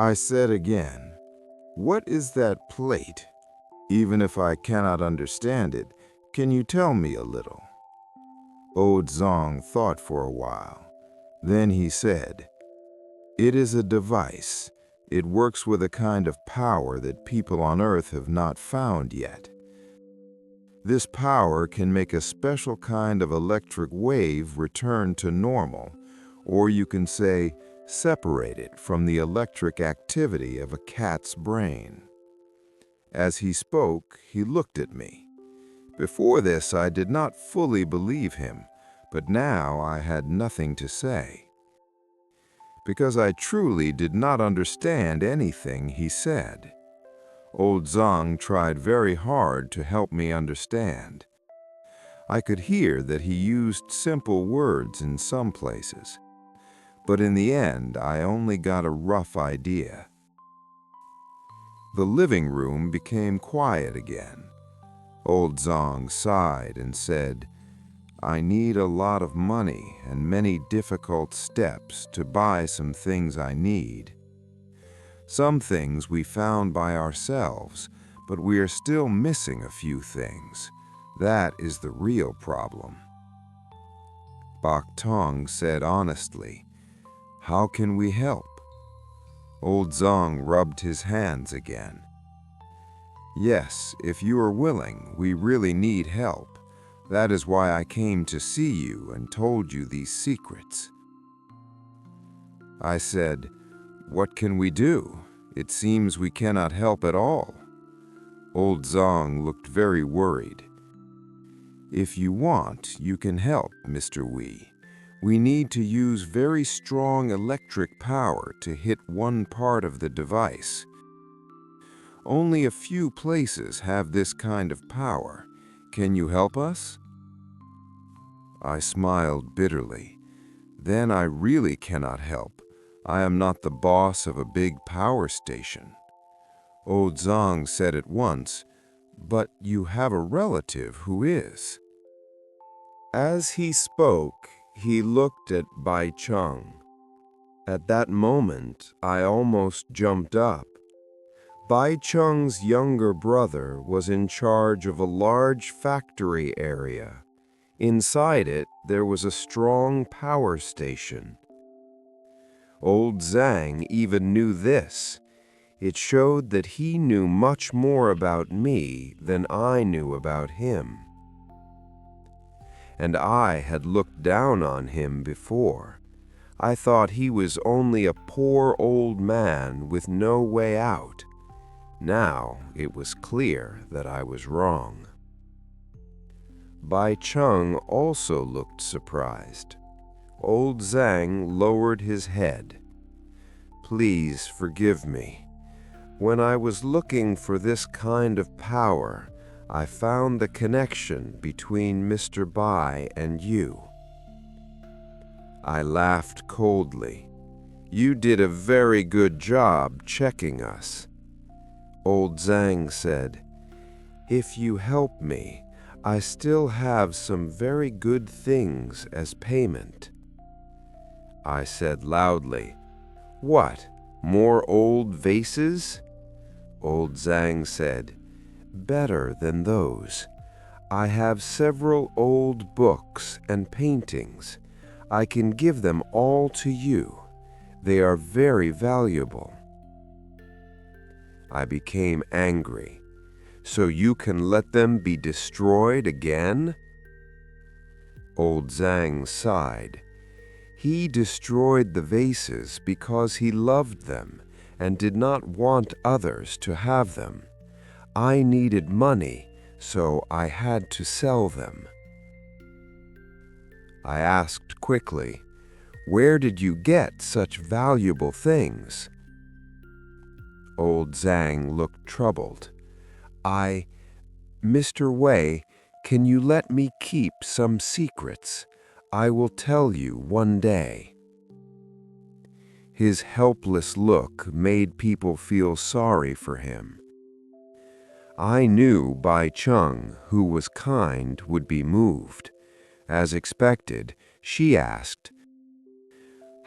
I said again, "What is that plate? Even if I cannot understand it, can you tell me a little?" Old Zong thought for a while. Then he said, "It is a device. It works with a kind of power that people on Earth have not found yet. This power can make a special kind of electric wave return to normal, or you can say, separate it from the electric activity of a cat's brain." As he spoke, he looked at me. Before this, I did not fully believe him, but now I had nothing to say, because I truly did not understand anything he said. Old Zong tried very hard to help me understand. I could hear that he used simple words in some places, but in the end I only got a rough idea. The living room became quiet again. Old Zong sighed and said, "I need a lot of money and many difficult steps to buy some things I need. Some things we found by ourselves, but we are still missing a few things. That is the real problem." Bok Tong said honestly, "How can we help?" Old Zong rubbed his hands again. "Yes, if you are willing, we really need help. That is why I came to see you and told you these secrets." I said, "What can we do? It seems we cannot help at all." Old Zong looked very worried. "If you want, you can help, Mr. Wee. We need to use very strong electric power to hit one part of the device. Only a few places have this kind of power. Can you help us?" I smiled bitterly. "Then I really cannot help. I am not the boss of a big power station." Old Zong said at once, "But you have a relative who is." As he spoke, he looked at Bai Chung. At that moment, I almost jumped up. Bai Chung's younger brother was in charge of a large factory area. Inside it, there was a strong power station. Old Zhang even knew this. It showed that he knew much more about me than I knew about him. And I had looked down on him before. I thought he was only a poor old man with no way out. Now it was clear that I was wrong. Bai Chung also looked surprised. Old Zhang lowered his head. "Please forgive me. When I was looking for this kind of power, I found the connection between Mr. Bai and you." I laughed coldly. "You did a very good job checking us." Old Zhang said, "If you help me, I still have some very good things as payment." I said loudly, "What, more old vases?" Old Zhang said, "Better than those. I have several old books and paintings. I can give them all to you. They are very valuable." I became angry. "So you can let them be destroyed again?" Old Zhang sighed. He destroyed the vases because he loved them and did not want others to have them. I needed money, so I had to sell them. I asked quickly, "Where did you get such valuable things?" Old Zhang looked troubled. Mr. Wei, can you let me keep some secrets? I will tell you one day." His helpless look made people feel sorry for him. I knew Bai Chung, who was kind, would be moved. As expected, she asked,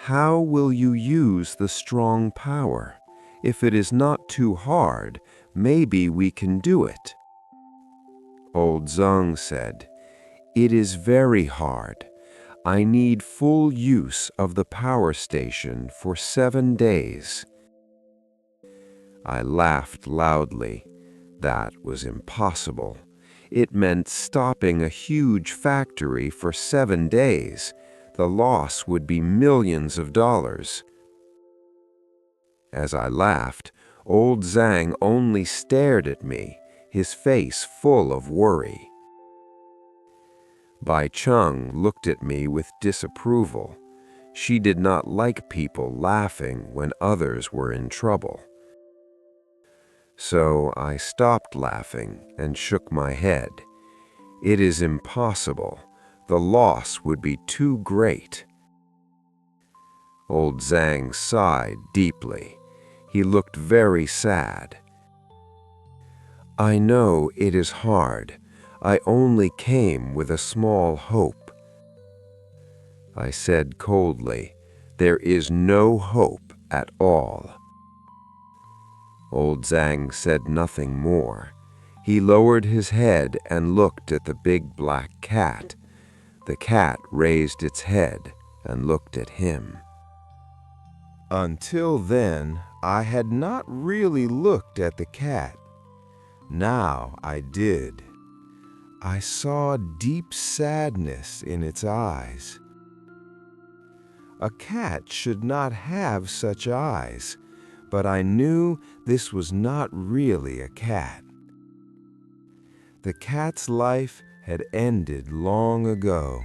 "How will you use the strong power? If it is not too hard, maybe we can do it." Old Zhang said, "It is very hard. I need full use of the power station for 7 days." I laughed loudly. That was impossible. It meant stopping a huge factory for 7 days. The loss would be millions of dollars. As I laughed, old Zhang only stared at me, his face full of worry. Bai Cheng looked at me with disapproval. She did not like people laughing when others were in trouble. So I stopped laughing and shook my head. It is impossible. The loss would be too great. Old Zhang sighed deeply. He looked very sad. "I know it is hard. I only came with a small hope." I said coldly, "There is no hope at all." Old Zhang said nothing more. He lowered his head and looked at the big black cat. The cat raised its head and looked at him. Until then, I had not really looked at the cat. Now I did. I saw deep sadness in its eyes. A cat should not have such eyes, but I knew this was not really a cat. The cat's life had ended long ago.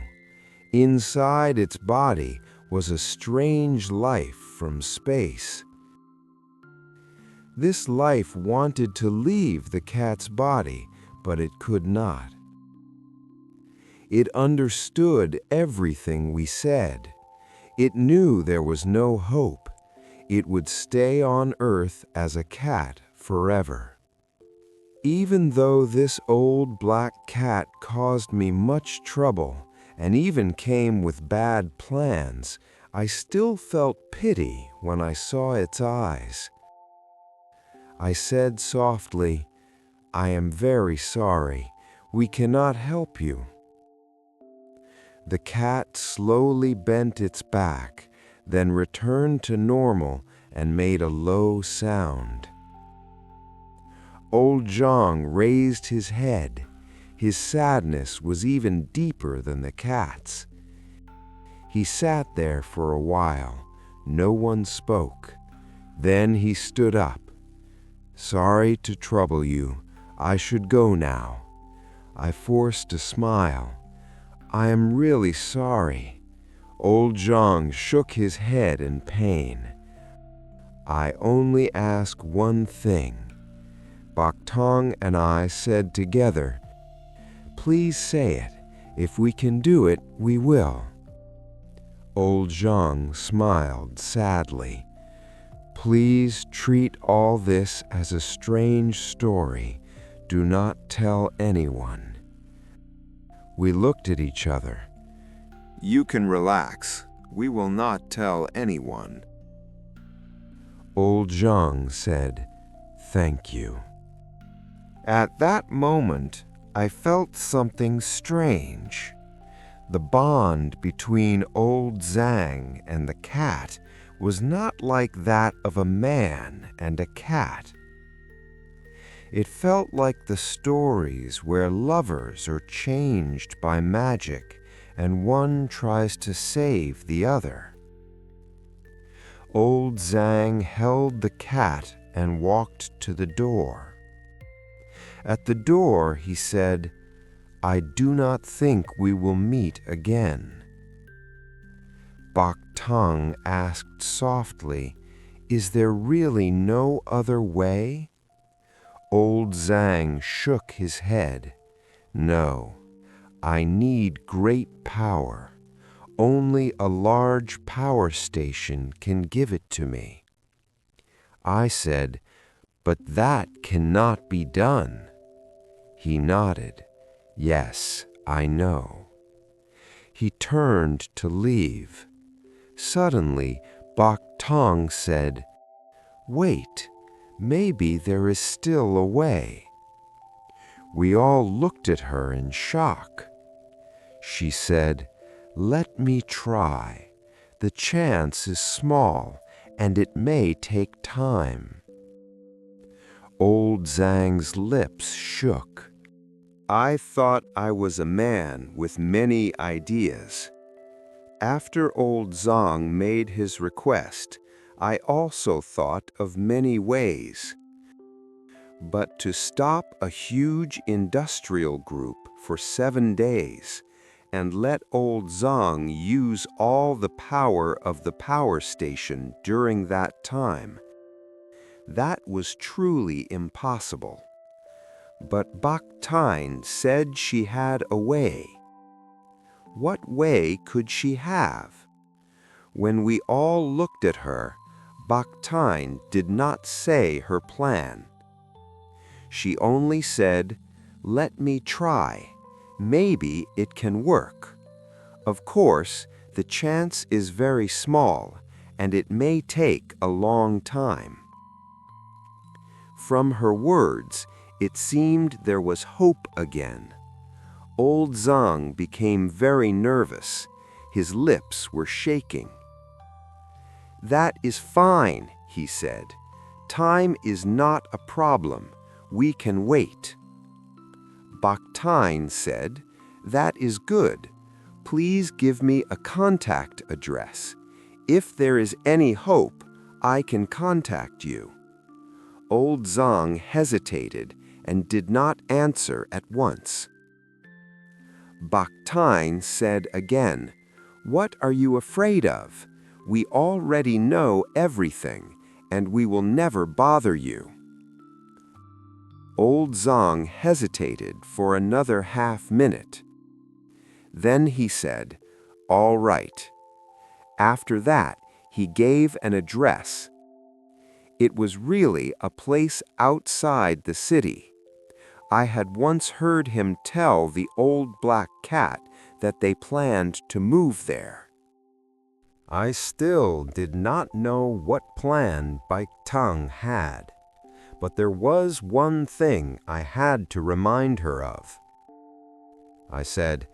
Inside its body was a strange life from space. This life wanted to leave the cat's body, but it could not. It understood everything we said. It knew there was no hope. It would stay on Earth as a cat forever. Even though this old black cat caused me much trouble and even came with bad plans, I still felt pity when I saw its eyes. I said softly, "I am very sorry. We cannot help you." The cat slowly bent its back, then returned to normal and made a low sound. Old Zhang raised his head. His sadness was even deeper than the cat's. He sat there for a while. No one spoke. Then he stood up. "Sorry to trouble you. I should go now." I forced a smile. "I am really sorry." Old Zhang shook his head in pain. "I only ask one thing." Bak Tong and I said together, "Please say it. If we can do it, we will." Old Zhang smiled sadly. "Please treat all this as a strange story. Do not tell anyone." We looked at each other. "You can relax. We will not tell anyone." Old Zhang said, "Thank you." At that moment, I felt something strange. The bond between old Zhang and the cat was not like that of a man and a cat. It felt like the stories where lovers are changed by magic and one tries to save the other. Old Zhang held the cat and walked to the door. At the door, he said, "I do not think we will meet again." Bak Tong asked softly, "Is there really no other way?" Old Zhang shook his head. "No, I need great power. Only a large power station can give it to me." I said, "But that cannot be done." He nodded. "Yes, I know." He turned to leave. Suddenly, Bak Tong said, Wait, maybe there is still a way. We all looked at her in shock. She said, "Let me try. The chance is small, and it may take time." Old Zhang's lips shook. I thought I was a man with many ideas. After old Zhang made his request, I also thought of many ways. But to stop a huge industrial group for 7 days and let old Zhang use all the power of the power station during that time, that was truly impossible. But Bak Tine said she had a way. What way could she have? When we all looked at her, Bak Tine did not say her plan. She only said, "Let me try. Maybe it can work. Of course, the chance is very small, and it may take a long time." From her words, it seemed there was hope again. Old Zhang became very nervous. His lips were shaking. "That is fine," he said. "Time is not a problem. We can wait." Bak Tine said, "That is good. Please give me a contact address. If there is any hope, I can contact you." Old Zhang hesitated and did not answer at once. Bak Tine said again, "What are you afraid of? We already know everything, and we will never bother you." Old Zhang hesitated for another half-minute. Then he said, "All right." After that, he gave an address. It was really a place outside the city. I had once heard him tell the old black cat that they planned to move there. I still did not know what plan Bak Tine had, but there was one thing I had to remind her of. I said,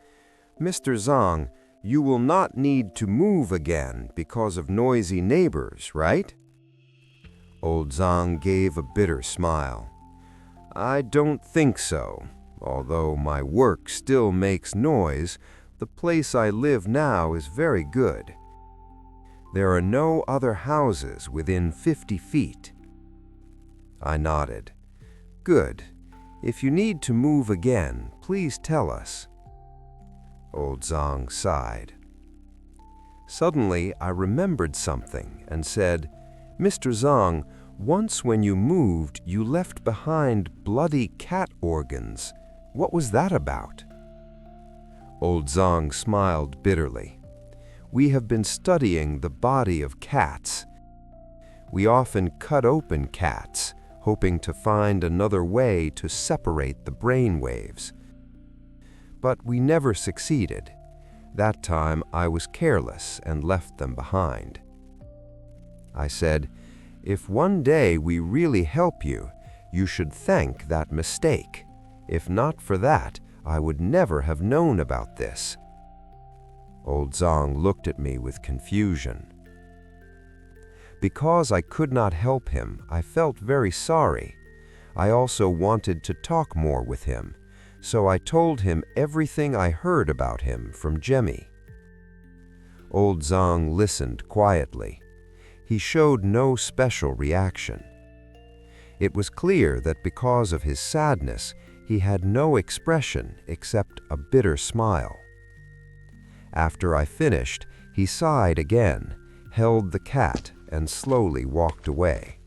"Mr. Zhang, you will not need to move again because of noisy neighbors, right?" Old Zhang gave a bitter smile. "I don't think so. Although my work still makes noise, the place I live now is very good. There are no other houses within 50 feet. I nodded. "Good. If you need to move again, please tell us." Old Zhang sighed. Suddenly, I remembered something and said, "Mr. Zhang, once when you moved, you left behind bloody cat organs. What was that about?" Old Zhang smiled bitterly. "We have been studying the body of cats. We often cut open cats, hoping to find another way to separate the brain waves. But we never succeeded. That time I was careless and left them behind." I said, "If one day we really help you, you should thank that mistake. If not for that, I would never have known about this." Old Zhang looked at me with confusion. Because I could not help him, I felt very sorry. I also wanted to talk more with him, so I told him everything I heard about him from Jemmy. Old Zhang listened quietly. He showed no special reaction. It was clear that because of his sadness, he had no expression except a bitter smile. After I finished, he sighed again, held the cat, and slowly walked away.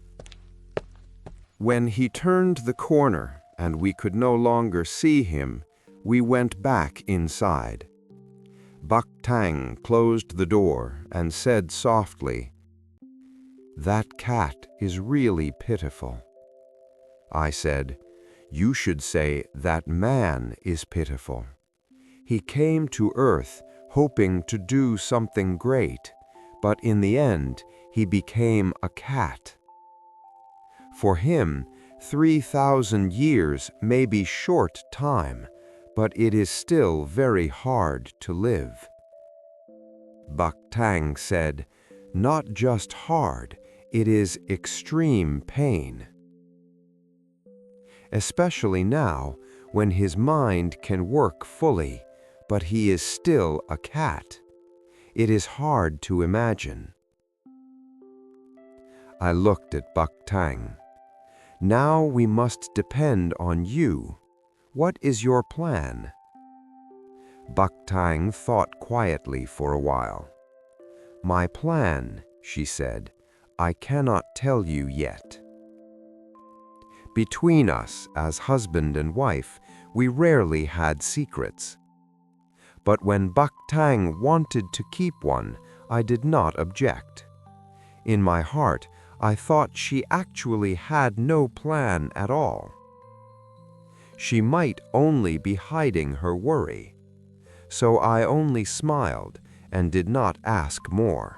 When he turned the corner and we could no longer see him, we went back inside. Bak Tine closed the door and said softly, "That cat is really pitiful." I said, "You should say that man is pitiful. He came to Earth hoping to do something great, but in the end, he became a cat." For him, 3,000 years may be short time, but it is still very hard to live. Bak Tang said, "Not just hard, it is extreme pain." Especially now, when his mind can work fully, but he is still a cat. It is hard to imagine. I looked at Bak Tang. "Now we must depend on you. What is your plan?" Bak Tang thought quietly for a while. "My plan," she said, "I cannot tell you yet." Between us, as husband and wife, we rarely had secrets. But when Bak Tang wanted to keep one, I did not object. In my heart, I thought she actually had no plan at all. She might only be hiding her worry. So I only smiled and did not ask more.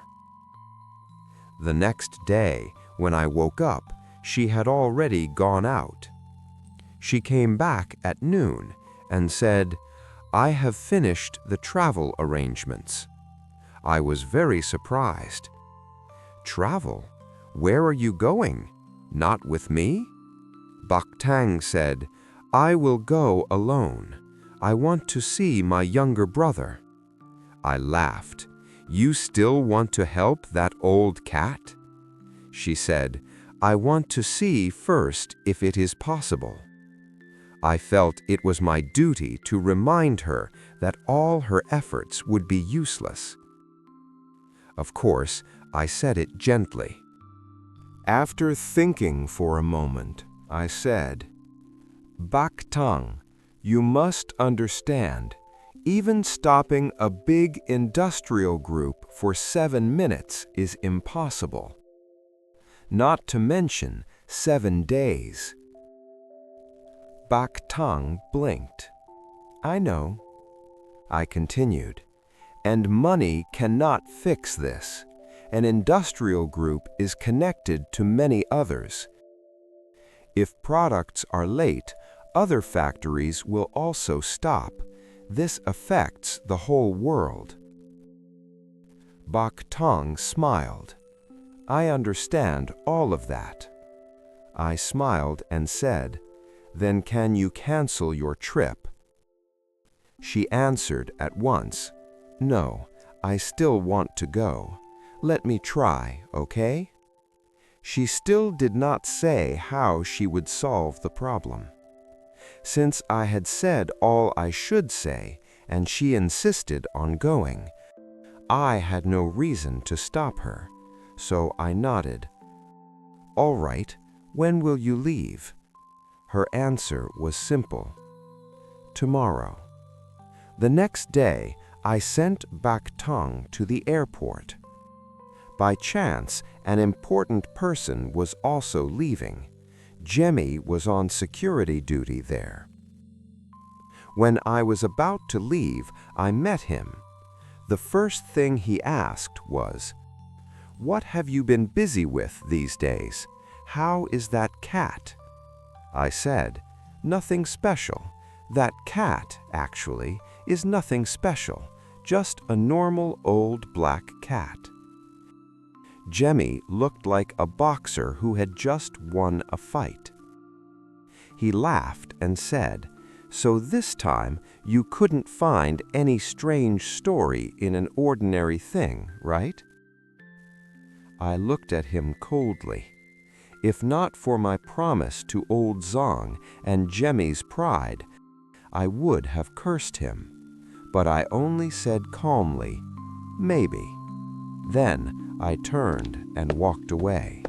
The next day, when I woke up, she had already gone out. She came back at noon and said, "I have finished the travel arrangements." I was very surprised. "Travel? Where are you going? Not with me?" Bak Tang said, "I will go alone. I want to see my younger brother." I laughed. "You still want to help that old cat?" She said, "I want to see first if it is possible." I felt it was my duty to remind her that all her efforts would be useless. Of course, I said it gently. After thinking for a moment, I said, "Bak Tang, you must understand, even stopping a big industrial group for 7 minutes is impossible. Not to mention 7 days." Bak Tang blinked. "I know." I continued, "And money cannot fix this. An industrial group is connected to many others. If products are late, other factories will also stop. This affects the whole world." Bak Tang smiled. "I understand all of that." I smiled and said, "Then can you cancel your trip?" She answered at once, "No, I still want to go. Let me try, okay?" She still did not say how she would solve the problem. Since I had said all I should say, and she insisted on going, I had no reason to stop her, so I nodded. "All right, when will you leave?" Her answer was simple. "Tomorrow." The next day, I sent Bak Tang to the airport. By chance, an important person was also leaving. Jemmy was on security duty there. When I was about to leave, I met him. The first thing he asked was, "What have you been busy with these days? How is that cat?" I said, "Nothing special. That cat, actually, is nothing special, just a normal old black cat." Jemmy looked like a boxer who had just won a fight. He laughed and said, "So this time you couldn't find any strange story in an ordinary thing, right?" I looked at him coldly. If not for my promise to old Zong and Jemmy's pride, I would have cursed him. But I only said calmly, "Maybe." Then I turned and walked away.